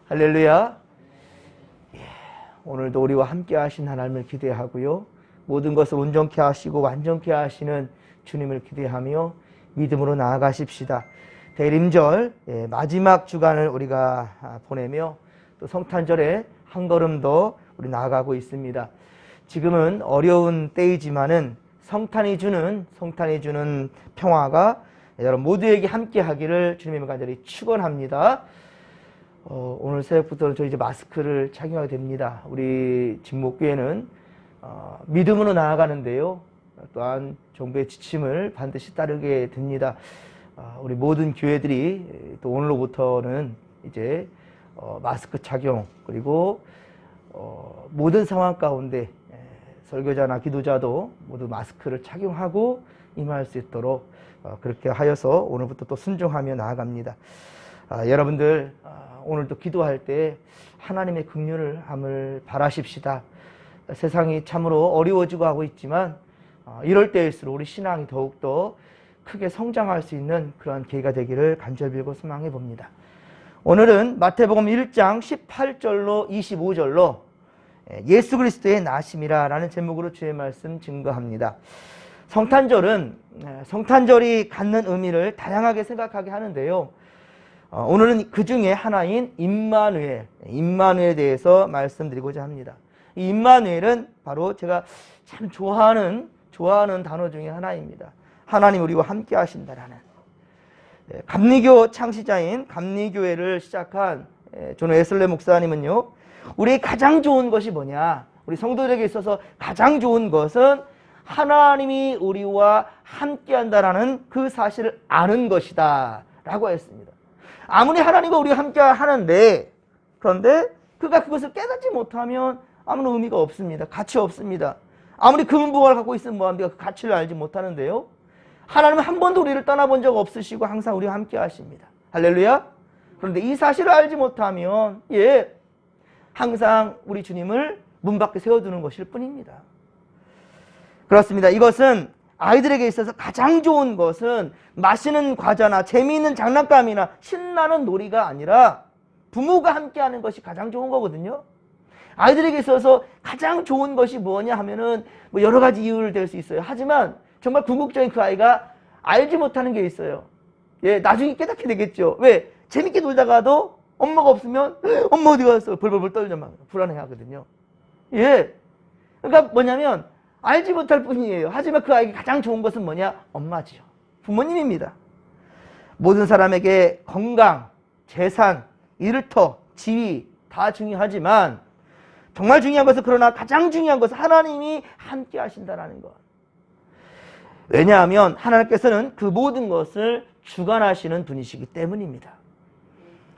할렐루야. 오늘도 우리와 함께 하신 하나님을 기대하고요. 모든 것을 온전케 하시고 완전케 하시는 주님을 기대하며 믿음으로 나아가십시다. 대림절 마지막 주간을 우리가 보내며 또 성탄절에 한 걸음 더 우리 나아가고 있습니다. 지금은 어려운 때이지만은 성탄이 주는 평화가 여러분 모두에게 함께 하기를 주님의 간절히 축원합니다. 오늘 새벽부터 저희 이제 마스크를 착용하게 됩니다. 우리 진목교회는 믿음으로 나아가는데요. 또한 정부의 지침을 반드시 따르게 됩니다. 우리 모든 교회들이 또 오늘로부터는 이제 마스크 착용 그리고 모든 상황 가운데 설교자나 기도자도 모두 마스크를 착용하고 임할 수 있도록 그렇게 하여서 오늘부터 또 순종하며 나아갑니다. 여러분들 오늘도 기도할 때 하나님의 긍휼을 함을 바라십시다. 세상이 참으로 어려워지고 하고 있지만 이럴 때일수록 우리 신앙이 더욱더 크게 성장할 수 있는 그러한 기회가 되기를 간절히 빌고 소망해 봅니다. 오늘은 마태복음 1장 18절로 25절로 예수 그리스도의 나심이라 라는 제목으로 주의 말씀 증거합니다. 성탄절이 갖는 의미를 다양하게 생각하게 하는데요. 오늘은 그 중에 하나인 임마누엘에 대해서 말씀드리고자 합니다. 이 임마누엘은 바로 제가 참 좋아하는 단어 중에 하나입니다. 하나님 우리와 함께 하신다라는. 감리교 창시자인 감리교회를 시작한 존 웨슬레 목사님은요, 우리의 가장 좋은 것이 뭐냐? 우리 성도들에게 있어서 가장 좋은 것은 하나님이 우리와 함께 한다라는 그 사실을 아는 것이다 라고 했습니다. 아무리 하나님과 우리가 함께 하는데, 그런데 그가 그것을 깨닫지 못하면 아무런 의미가 없습니다. 가치 없습니다. 아무리 금은보화를 갖고 있으면 뭐합니까? 그 가치를 알지 못하는데요. 하나님은 한 번도 우리를 떠나본 적 없으시고 항상 우리와 함께 하십니다. 할렐루야. 그런데 이 사실을 알지 못하면 항상 우리 주님을 문 밖에 세워두는 것일 뿐입니다. 그렇습니다. 이것은 아이들에게 있어서 가장 좋은 것은 맛있는 과자나 재미있는 장난감이나 신나는 놀이가 아니라 부모가 함께하는 것이 가장 좋은 거거든요. 아이들에게 있어서 가장 좋은 것이 뭐냐 하면은 뭐 여러 가지 이유를 댈 수 있어요. 하지만 정말 궁극적인 그 아이가 알지 못하는 게 있어요. 나중에 깨닫게 되겠죠. 왜? 재밌게 놀다가도 엄마가 없으면 엄마 어디 갔어? 벌벌벌 떨려 막 불안해 하거든요. 그러니까 뭐냐면 알지 못할 뿐이에요. 하지만 그 아이에게 가장 좋은 것은 뭐냐? 엄마지요. 부모님입니다. 모든 사람에게 건강, 재산, 일터, 지위 다 중요하지만 정말 중요한 것은 그러나 가장 중요한 것은 하나님이 함께 하신다는 것. 왜냐하면 하나님께서는 그 모든 것을 주관하시는 분이시기 때문입니다.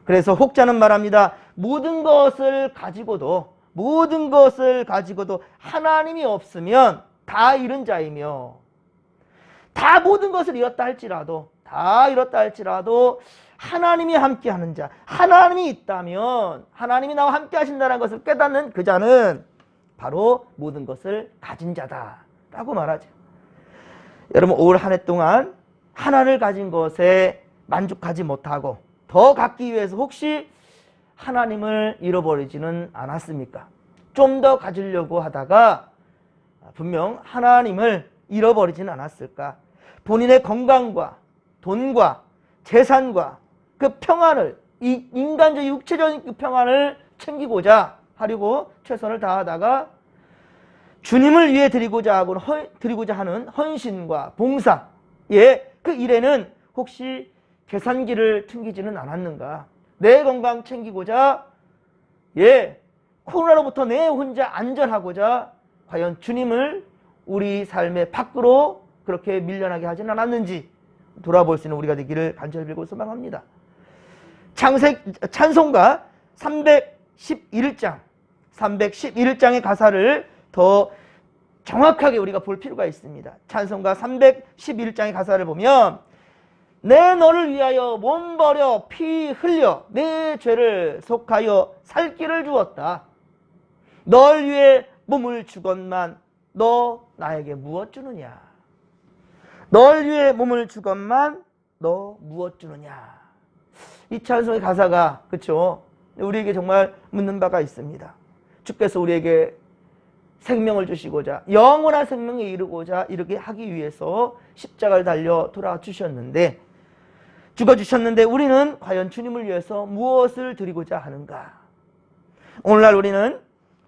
그래서 혹자는 말합니다. 모든 것을 가지고도 하나님이 없으면 다 잃은 자이며 다 모든 것을 잃었다 할지라도 하나님이 함께하는 자, 하나님이 있다면 하나님이 나와 함께 하신다는 것을 깨닫는 그 자는 바로 모든 것을 가진 자다라고 말하죠. 여러분 올 한 해 동안 하나를 가진 것에 만족하지 못하고 더 갖기 위해서 혹시 하나님을 잃어버리지는 않았습니까? 좀 더 가지려고 하다가 분명 하나님을 잃어버리지는 않았을까? 본인의 건강과 돈과 재산과 그 평안을, 이 인간적 육체적인 그 평안을 챙기고자 하려고 최선을 다하다가 주님을 위해 드리고자 하는 헌신과 봉사, 그 일에는 혹시 계산기를 튕기지는 않았는가? 내 건강 챙기고자 코로나로부터 내 혼자 안전하고자 과연 주님을 우리 삶의 밖으로 그렇게 밀려나게 하지는 않았는지 돌아볼 수 있는 우리가 되기를 간절히 빌고 소망합니다. 찬송가 311장의 가사를 더 정확하게 우리가 볼 필요가 있습니다. 찬송가 311장의 가사를 보면 내 너를 위하여 몸 버려 피 흘려 내 죄를 속하여 살 길을 주었다. 널 위해 몸을 주건만 너 나에게 무엇 주느냐. 널 위해 몸을 주건만 너 무엇 주느냐. 이 찬송의 가사가 그쵸? 우리에게 정말 묻는 바가 있습니다. 주께서 우리에게 생명을 주시고자, 영원한 생명에 이르고자 이렇게 하기 위해서 십자가를 달려 돌아주셨는데, 죽어주셨는데 우리는 과연 주님을 위해서 무엇을 드리고자 하는가? 오늘날 우리는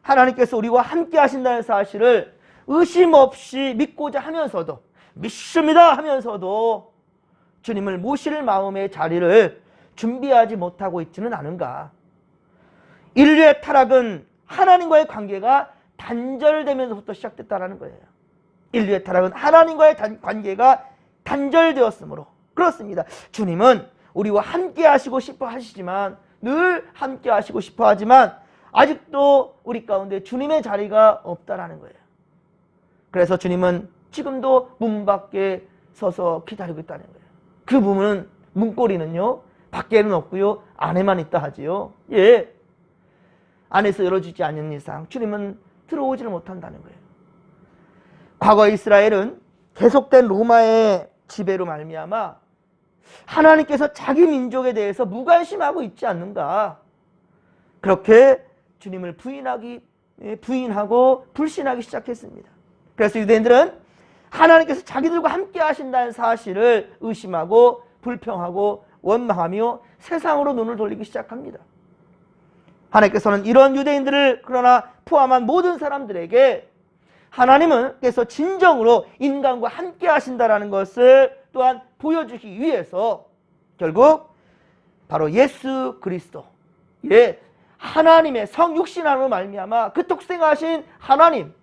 하나님께서 우리와 함께 하신다는 사실을 의심 없이 믿고자 하면서도, 믿습니다 하면서도 주님을 모실 마음의 자리를 준비하지 못하고 있지는 않은가? 인류의 타락은 하나님과의 관계가 단절되면서부터 시작됐다는 거예요. 인류의 타락은 하나님과의 관계가 단절되었으므로. 그렇습니다. 주님은 우리와 함께 하시고 싶어 하시지만, 늘 함께 하시고 싶어 하지만 아직도 우리 가운데 주님의 자리가 없다라는 거예요. 그래서 주님은 지금도 문 밖에 서서 기다리고 있다는 거예요. 그 문은, 문고리는요, 밖에는 없고요, 안에만 있다 하지요. 예. 안에서 열어주지 않는 이상 주님은 들어오지를 못한다는 거예요. 과거 이스라엘은 계속된 로마의 지배로 말미암아 하나님께서 자기 민족에 대해서 무관심하고 있지 않는가? 그렇게 주님을 부인하고 불신하기 시작했습니다. 그래서 유대인들은 하나님께서 자기들과 함께 하신다는 사실을 의심하고 불평하고 원망하며 세상으로 눈을 돌리기 시작합니다. 하나님께서는 이런 유대인들을 그러나 포함한 모든 사람들에게 하나님께서 진정으로 인간과 함께 하신다는 것을 또한 보여주기 위해서 결국 바로 예수 그리스도, 예, 하나님의 성육신함으로 말미암아 그 독생하신 하나님,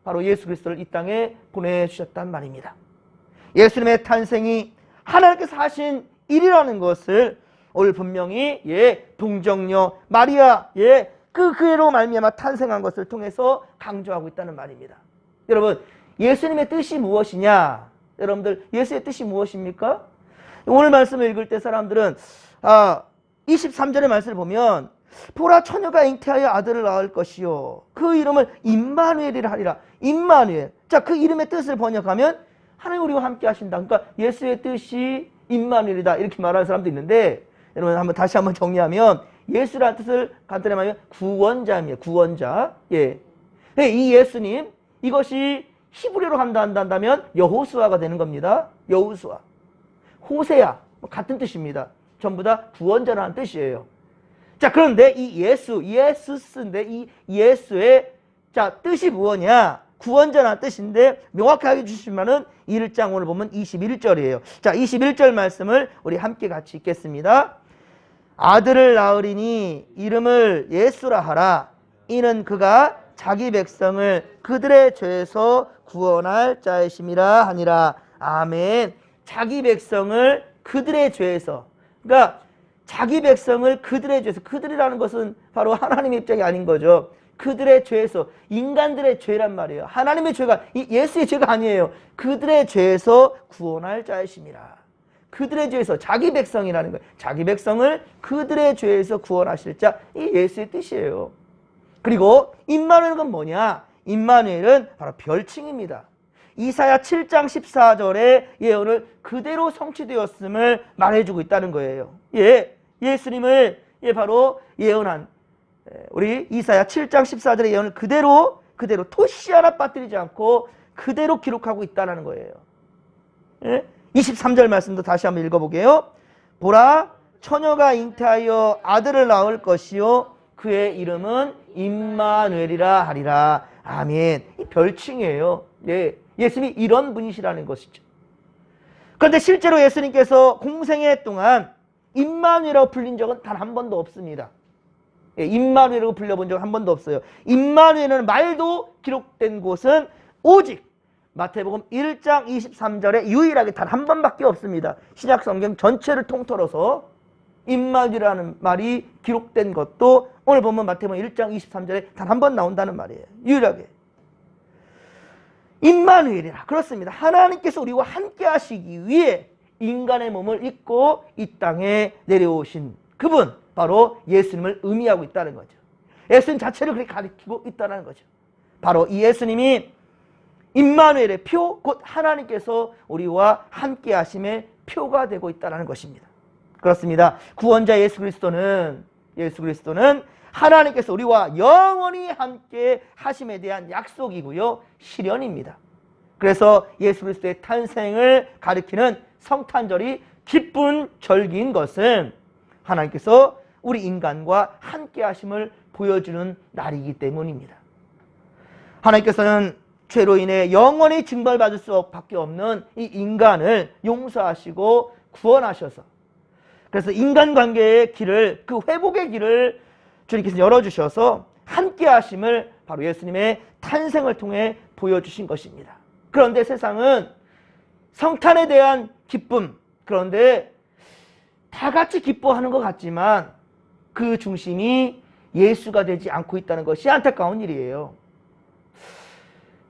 바로 예수 그리스도를 이 땅에 보내주셨단 말입니다. 예수님의 탄생이 하나님께서 하신 일이라는 것을 오늘 분명히 동정녀 마리아, 그애로 말미암아 탄생한 것을 통해서 강조하고 있다는 말입니다. 여러분, 예수님의 뜻이 무엇이냐? 여러분들, 예수의 뜻이 무엇입니까? 오늘 말씀을 읽을 때 사람들은 23절의 말씀을 보면, 보라, 처녀가 잉태하여 아들을 낳을 것이요 그 이름을 임마누엘이라 하리라. 임마누엘. 자, 그 이름의 뜻을 번역하면 하나님 우리와 함께 하신다. 그러니까 예수의 뜻이 임마누엘이다, 이렇게 말하는 사람도 있는데, 여러분 다시 한번 정리하면 예수라는 뜻을 간단히 말하면 구원자입니다. 구원자. 예. 이 예수님, 이것이 히브리어로 한다면 여호수아가 되는 겁니다. 여호수아, 호세아, 같은 뜻입니다. 전부 다 구원자라는 뜻이에요. 자, 그런데 이 예수스인데 이 예수의 뜻이 무엇이냐? 구원자라는 뜻인데 명확하게 주시면은 1장 오늘 보면 21절이에요. 자, 21절 말씀을 우리 함께 같이 읽겠습니다. 아들을 낳으리니 이름을 예수라 하라. 이는 그가 자기 백성을 그들의 죄에서 구원할 자이심이라 하니라. 아멘. 자기 백성을 그들의 죄에서, 그러니까 자기 백성을 그들의 죄에서, 그들이라는 것은 바로 하나님의 입장이 아닌 거죠. 그들의 죄에서, 인간들의 죄란 말이에요. 하나님의 죄가, 예수의 죄가 아니에요. 그들의 죄에서 구원할 자이심이라. 그들의 죄에서, 자기 백성이라는 거예요. 자기 백성을 그들의 죄에서 구원하실 자, 이 예수의 뜻이에요. 그리고 임마누엘은 뭐냐? 임마누엘은 바로 별칭입니다. 이사야 7장 14절의 예언을 그대로 성취되었음을 말해주고 있다는 거예요. 예수님을 바로 예언한 우리 이사야 7장 14절의 예언을 그대로 토시 하나 빠뜨리지 않고 그대로 기록하고 있다는 거예요. 23절 말씀도 다시 한번 읽어보게요. 보라, 처녀가 잉태하여 아들을 낳을 것이요 그의 이름은 임마누엘이라 하리라. 아멘. 이 별칭이에요. 예수님이 이런 분이시라는 것이죠. 그런데 실제로 예수님께서 공생애 동안 임마누엘이라고 불린 적은 단 한 번도 없습니다. 임마누엘이라고 불려본 적 한 번도 없어요. 임마누엘이라는 말도 기록된 곳은 오직 마태복음 1장 23절에 유일하게 단 한 번밖에 없습니다. 신약 성경 전체를 통틀어서 임마누엘이라는 말이 기록된 것도 오늘 보면 마태복음 1장 23절에 단 한 번 나온다는 말이에요. 유일하게. 임마누엘이라. 그렇습니다. 하나님께서 우리와 함께 하시기 위해 인간의 몸을 입고 이 땅에 내려오신 그분, 바로 예수님을 의미하고 있다는 거죠. 예수님 자체를 그렇게 가리키고 있다는 거죠. 바로 이 예수님이 임마누엘의 표, 곧 하나님께서 우리와 함께 하심의 표가 되고 있다는 것입니다. 그렇습니다. 구원자 예수 그리스도는 예수 그리스도는 하나님께서 우리와 영원히 함께 하심에 대한 약속이고요, 실현입니다. 그래서 예수 그리스도의 탄생을 가리키는 성탄절이 기쁜 절기인 것은 하나님께서 우리 인간과 함께 하심을 보여주는 날이기 때문입니다. 하나님께서는 죄로 인해 영원히 징벌받을 수밖에 없는 이 인간을 용서하시고 구원하셔서, 그래서 인간관계의 길을, 그 회복의 길을 주님께서 열어주셔서 함께 하심을 바로 예수님의 탄생을 통해 보여주신 것입니다. 그런데 세상은 성탄에 대한 기쁨, 그런데 다 같이 기뻐하는 것 같지만 그 중심이 예수가 되지 않고 있다는 것이 안타까운 일이에요.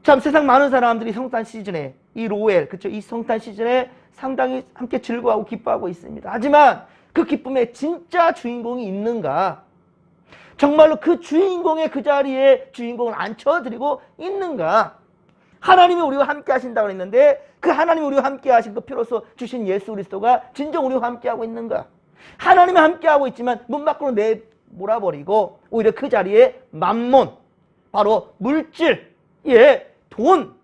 참 세상 많은 사람들이 성탄 시즌에, 이 로엘, 그쵸, 이 성탄 시즌에 상당히 함께 즐거워하고 기뻐하고 있습니다. 하지만 그 기쁨에 진짜 주인공이 있는가? 정말로 그 주인공의 그 자리에 주인공을 앉혀드리고 있는가? 하나님이 우리와 함께 하신다고 했는데 그 하나님이 우리와 함께 하신 그 피로써 주신 예수 그리스도가 진정 우리와 함께 하고 있는가? 하나님이 함께 하고 있지만 문 밖으로 내몰아버리고 오히려 그 자리에 만몬, 바로 물질, 돈,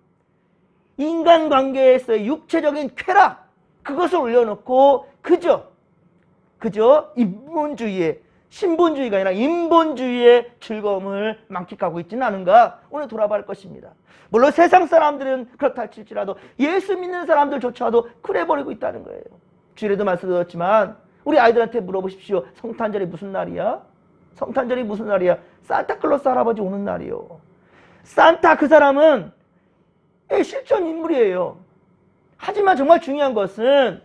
인간관계에서의 육체적인 쾌락, 그것을 올려놓고 그저 인본주의에, 신본주의가 아니라 인본주의의 즐거움을 만끽하고 있지는 않은가? 오늘 돌아봐야 할 것입니다. 물론 세상 사람들은 그렇다 칠지라도 예수 믿는 사람들조차도 그래버리고 있다는 거예요. 주일에도 말씀드렸지만 우리 아이들한테 물어보십시오. 성탄절이 무슨 날이야? 성탄절이 무슨 날이야? 산타클로스 할아버지 오는 날이요. 산타, 그 사람은 실존 인물이에요. 하지만 정말 중요한 것은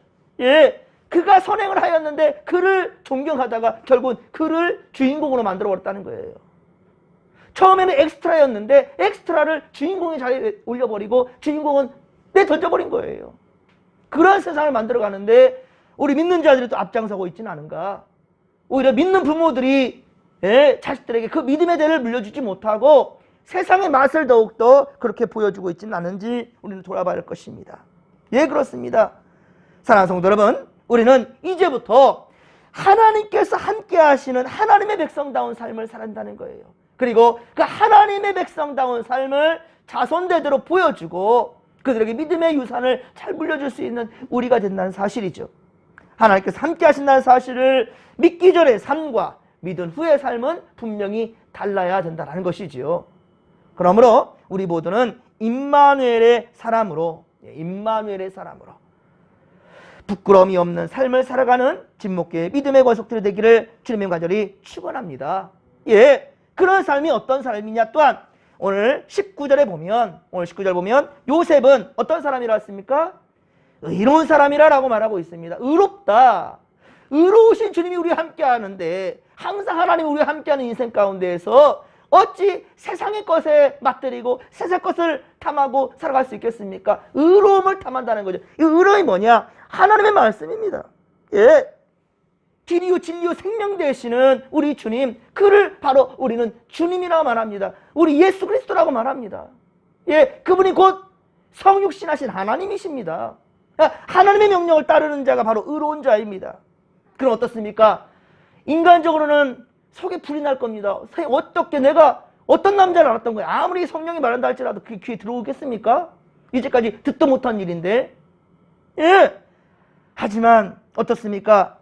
그가 선행을 하였는데 그를 존경하다가 결국은 그를 주인공으로 만들어버렸다는 거예요. 처음에는 엑스트라였는데 엑스트라를 주인공의 자리에 올려버리고 주인공은 내던져버린 거예요. 그런 세상을 만들어가는데 우리 믿는 자들이 또 앞장서고 있지는 않은가? 오히려 믿는 부모들이 자식들에게 그 믿음의 대를 물려주지 못하고 세상의 맛을 더욱더 그렇게 보여주고 있지는 않은지 우리는 돌아봐야 할 것입니다. 그렇습니다. 사랑하는 성도 여러분, 우리는 이제부터 하나님께서 함께 하시는 하나님의 백성다운 삶을 살아간다는 거예요. 그리고 그 하나님의 백성다운 삶을 자손대대로 보여주고 그들에게 믿음의 유산을 잘 물려줄 수 있는 우리가 된다는 사실이죠. 하나님께서 함께 하신다는 사실을 믿기 전의 삶과 믿은 후의 삶은 분명히 달라야 된다는 것이지요. 그러므로 우리 모두는 임마누엘의 사람으로 부끄러움이 없는 삶을 살아가는 진목계의 믿음의 권속들이 되기를 주님의 간절히 축원합니다. 그런 삶이 어떤 삶이냐? 또한 오늘 19절에 보면 요셉은 어떤 사람이라 했습니까? 의로운 사람이라고 말하고 있습니다. 의롭다. 의로우신 주님이 우리와 함께 하는데 항상 하나님이 우리와 함께하는 인생 가운데에서 어찌 세상의 것에 맞들이고 세상 것을 탐하고 살아갈 수 있겠습니까? 의로움을 탐한다는 거죠. 이 의로움이 뭐냐? 하나님의 말씀입니다. 길이요 진리요 생명 되시는 우리 주님, 그를 바로 우리는 주님이라고 말합니다. 우리 예수 그리스도라고 말합니다. 그분이 곧 성육신하신 하나님이십니다. 하나님의 명령을 따르는 자가 바로 의로운 자입니다. 그럼 어떻습니까? 인간적으로는 속에 불이 날 겁니다. 어떻게 내가 어떤 남자를 알았던 거야? 아무리 성령이 말한다 할지라도 그게 귀에 들어오겠습니까? 이제까지 듣도 못한 일인데. 하지만 어떻습니까?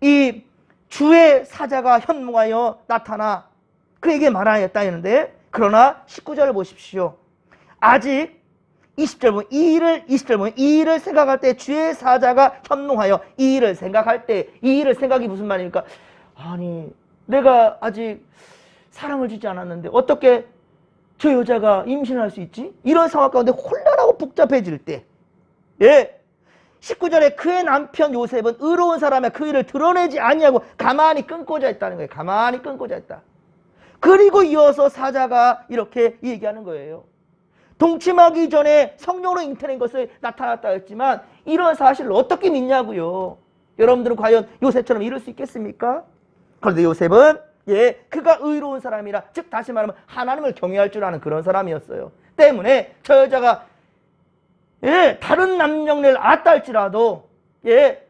이 주의 사자가 현몽하여 나타나 그에게 말하였다 했는데, 그러나 19절을 보십시오. 아직 20절 보면 이 일을 생각할 때 주의 사자가 현몽하여, 이 일을 생각할 때, 이 일을 생각이 무슨 말입니까? 아니 내가 아직 사랑을 주지 않았는데 어떻게 저 여자가 임신을 할 수 있지? 이런 상황 가운데 혼란하고 복잡해질 때 19절에 그의 남편 요셉은 의로운 사람의 그 일을 드러내지 아니하고 가만히 끊고자 했다는 거예요. 가만히 끊고자 했다. 그리고 이어서 사자가 이렇게 얘기하는 거예요. 동침하기 전에 성령으로 잉태된 것을 나타났다 했지만 이런 사실을 어떻게 믿냐고요. 여러분들은 과연 요셉처럼 이룰 수 있겠습니까? 그런데 요셉은 그가 의로운 사람이라, 즉 다시 말하면 하나님을 경외할 줄 아는 그런 사람이었어요. 때문에 저 여자가 다른 남녀를 알았다 할지라도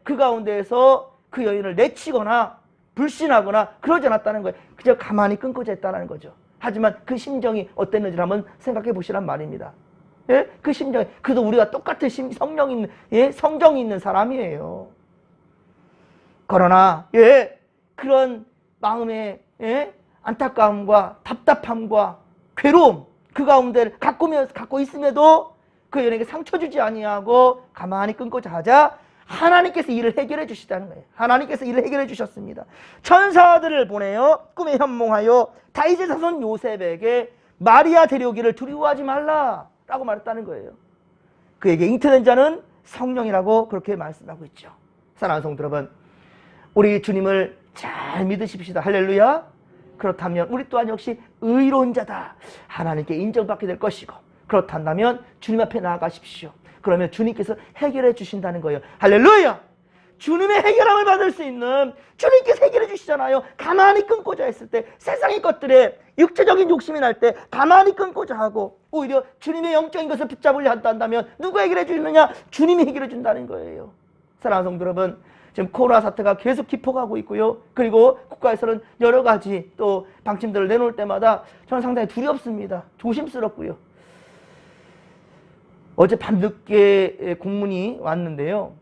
그 가운데에서 그 여인을 내치거나 불신하거나 그러지 않았다는 거예요. 그저 가만히 끊고자 했다는 거죠. 하지만 그 심정이 어땠는지를 한번 생각해 보시란 말입니다. 예? 그 심정이, 그래도 우리가 똑같은 성령 있는, 예? 성정이 있는 사람이에요. 그러나, 예? 그런 마음의, 예? 안타까움과 답답함과 괴로움, 그 가운데를 갖고 있음에도 그 연예에게 상처 주지 아니하고 가만히 끊고자 하자 하나님께서 일을 해결해 주시다는 거예요. 하나님께서 일을 해결해 주셨습니다. 천사들을 보내어 꿈에 현몽하여 다윗의 자손 요셉에게 마리아 데려오기를 두려워하지 말라라고 말했다는 거예요. 그에게 잉태된 자는 성령이라고 그렇게 말씀하고 있죠. 사랑하는 성도 여러분, 우리 주님을 잘 믿으십시다. 할렐루야. 그렇다면 우리 또한 역시 의로운 자다, 하나님께 인정받게 될 것이고, 그렇단다면 주님 앞에 나아가십시오. 그러면 주님께서 해결해 주신다는 거예요. 할렐루야. 주님의 해결함을 받을 수 있는, 주님께서 해결해 주시잖아요. 가만히 끊고자 했을 때, 세상의 것들에 육체적인 욕심이 날 때 가만히 끊고자 하고, 오히려 주님의 영적인 것을 붙잡으려 한다면 누가 해결해 주느냐? 주님이 해결해 준다는 거예요. 사랑하는 성도 여러분, 지금 코로나 사태가 계속 깊어가고 있고요. 그리고 국가에서는 여러 가지 또 방침들을 내놓을 때마다 저는 상당히 두렵습니다. 조심스럽고요. 어제 밤늦게 공문이 왔는데요.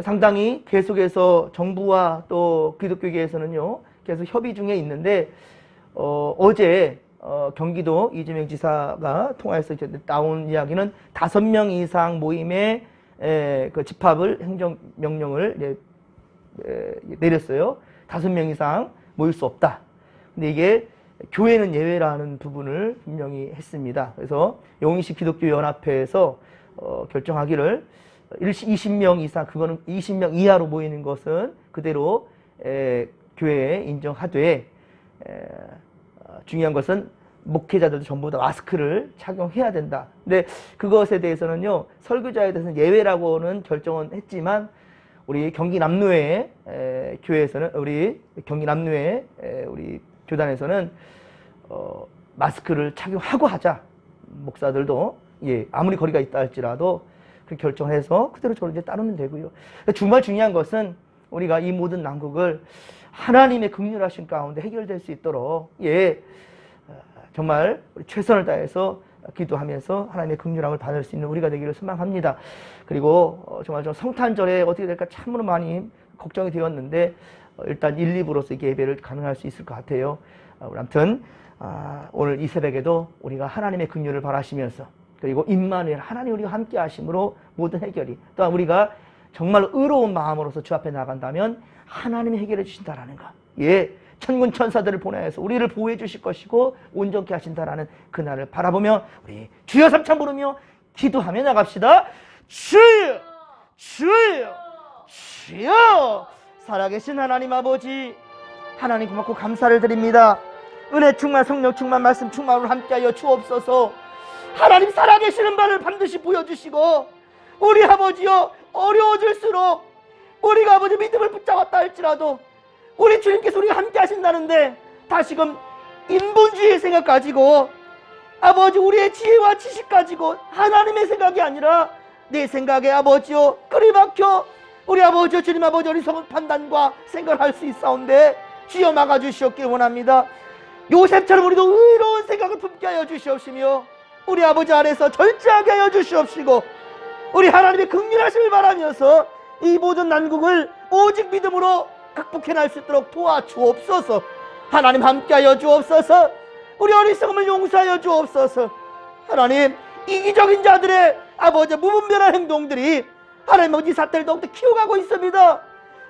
상당히 계속해서 정부와 또 기독교계에서는요, 계속 협의 중에 있는데, 어제 경기도 이재명 지사가 통화해서 이제 나온 이야기는 5명 이상 모임에 그 집합을 행정명령을 내렸어요. 5명 이상 모일 수 없다. 근데 이게 교회는 예외라는 부분을 분명히 했습니다. 그래서 용인시 기독교연합회에서 결정하기를 20명 이상, 그거는 20명 이하로 모이는 것은 그대로 교회에 인정하되, 중요한 것은 목회자들도 전부 다 마스크를 착용해야 된다. 근데 그것에 대해서는요, 설교자에 대해서는 예외라고는 결정은 했지만, 우리 경기 남로회 교회에서는, 우리 경기 남로회 우리 교단에서는 마스크를 착용하고 하자. 목사들도, 예, 아무리 거리가 있다 할지라도 그 결정해서 그대로 저를 이제 따르면 되고요. 정말 중요한 것은 우리가 이 모든 난국을 하나님의 긍휼하신 가운데 해결될 수 있도록, 예, 정말 우리 최선을 다해서 기도하면서 하나님의 긍휼함을 받을 수 있는 우리가 되기를 소망합니다. 그리고 정말 좀 성탄절에 어떻게 될까 참으로 많이 걱정이 되었는데, 일단 1, 2부로서 이게 예배를 가능할 수 있을 것 같아요. 아무튼 오늘 이 새벽에도 우리가 하나님의 긍휼을 바라시면서, 그리고 임마누엘 하나님 우리와 함께 하심으로 모든 해결이, 또한 우리가 정말 의로운 마음으로서 주 앞에 나간다면 하나님이 해결해 주신다라는 것, 예, 천군 천사들을 보내서 우리를 보호해 주실 것이고 온전케 하신다라는 그날을 바라보며 우리 주여 삼창 부르며 기도하며 나갑시다. 주여, 주여, 주여. 살아계신 하나님 아버지, 하나님 고맙고 감사를 드립니다. 은혜 충만, 성령 충만, 말씀 충만으로 함께하여 주옵소서. 하나님 살아계시는 바를 반드시 보여주시고, 우리 아버지여, 어려워질수록 우리가 아버지 믿음을 붙잡았다 할지라도 우리 주님께서 우리가 함께 하신다는데, 다시금 인본주의의 생각 가지고, 아버지 우리의 지혜와 지식 가지고 하나님의 생각이 아니라 내 생각에 아버지여 그리 막혀 우리 아버지여 주님 아버지 어리석은 판단과 생각을 할 수 있사온데 주여 막아주시옵길 원합니다. 요셉처럼 우리도 의로운 생각을 품게 하여 주시옵시며, 우리 아버지 안에서 절제하게 하여 주시옵시고, 우리 하나님의 긍휼하심을 바라면서 이 모든 난국을 오직 믿음으로 극복해낼 수 있도록 도와주옵소서. 하나님 함께하여 주옵소서. 우리 어리석음을 용서하여 주옵소서. 하나님, 이기적인 자들의 아버지 무분별한 행동들이 하나님 아버지 사태를 더욱더 키워가고 있습니다.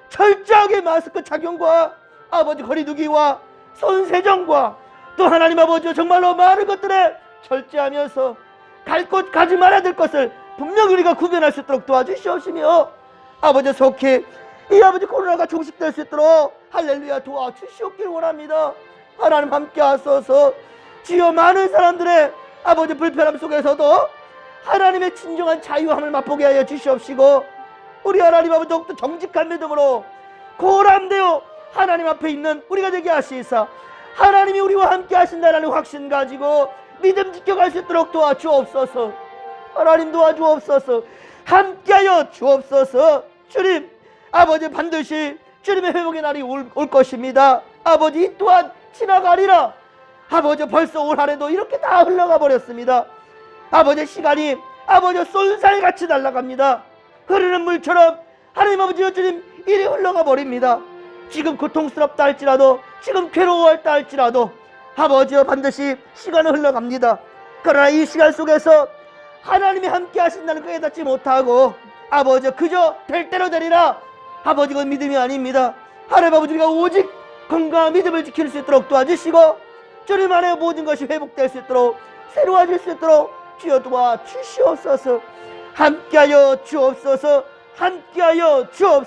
철저하게 마스크 착용과 아버지 거리두기와 손세정과 또 하나님 아버지 정말로 많은 것들에 절제하면서 갈 곳 가지 말아야 될 것을 분명히 우리가 구별할 수 있도록 도와주시옵시며, 아버지 속히 이 아버지 코로나가 종식될 수 있도록 할렐루야 도와주시옵길 원합니다. 하나님 함께 하소서. 주여 많은 사람들의 아버지 불편함 속에서도 하나님의 진정한 자유함을 맛보게 하여 주시옵시고, 우리 하나님 아버지 더욱더 정직한 믿음으로 고람되어 하나님 앞에 있는 우리가 되게 하시사, 하나님이 우리와 함께 하신다는 확신 가지고 믿음 지켜갈 수 있도록 도와주옵소서. 하나님 도와주옵소서. 함께하여 주옵소서. 주님 아버지 반드시 주님의 회복의 날이 올 것입니다. 아버지, 이 또한 지나가리라. 아버지, 벌써 올 한해도 이렇게 다 흘러가 버렸습니다. 아버지, 시간이 아버지 쏜살같이 날아갑니다. 흐르는 물처럼 하나님 아버지 주님 이리 흘러가 버립니다. 지금 고통스럽다 할지라도, 지금 괴로워했다 할지라도 아버지여, 반드시 시간은 흘러갑니다. 그러나 이 시간 속에서 하나님이 함께 하신다는 걸 깨닫지 못하고 아버지 그저 될 대로 되리라. 아버지, 그 믿음이 아닙니다. 하나님 아버지가 오직 건강한 믿음을 지킬 수 있도록 도와주시고 주님 안에 모든 것이 회복될 수 있도록, 새로워질 수 있도록 주여 도와주시옵소서. 함께하여 주옵소서. 함께하여 주옵소서.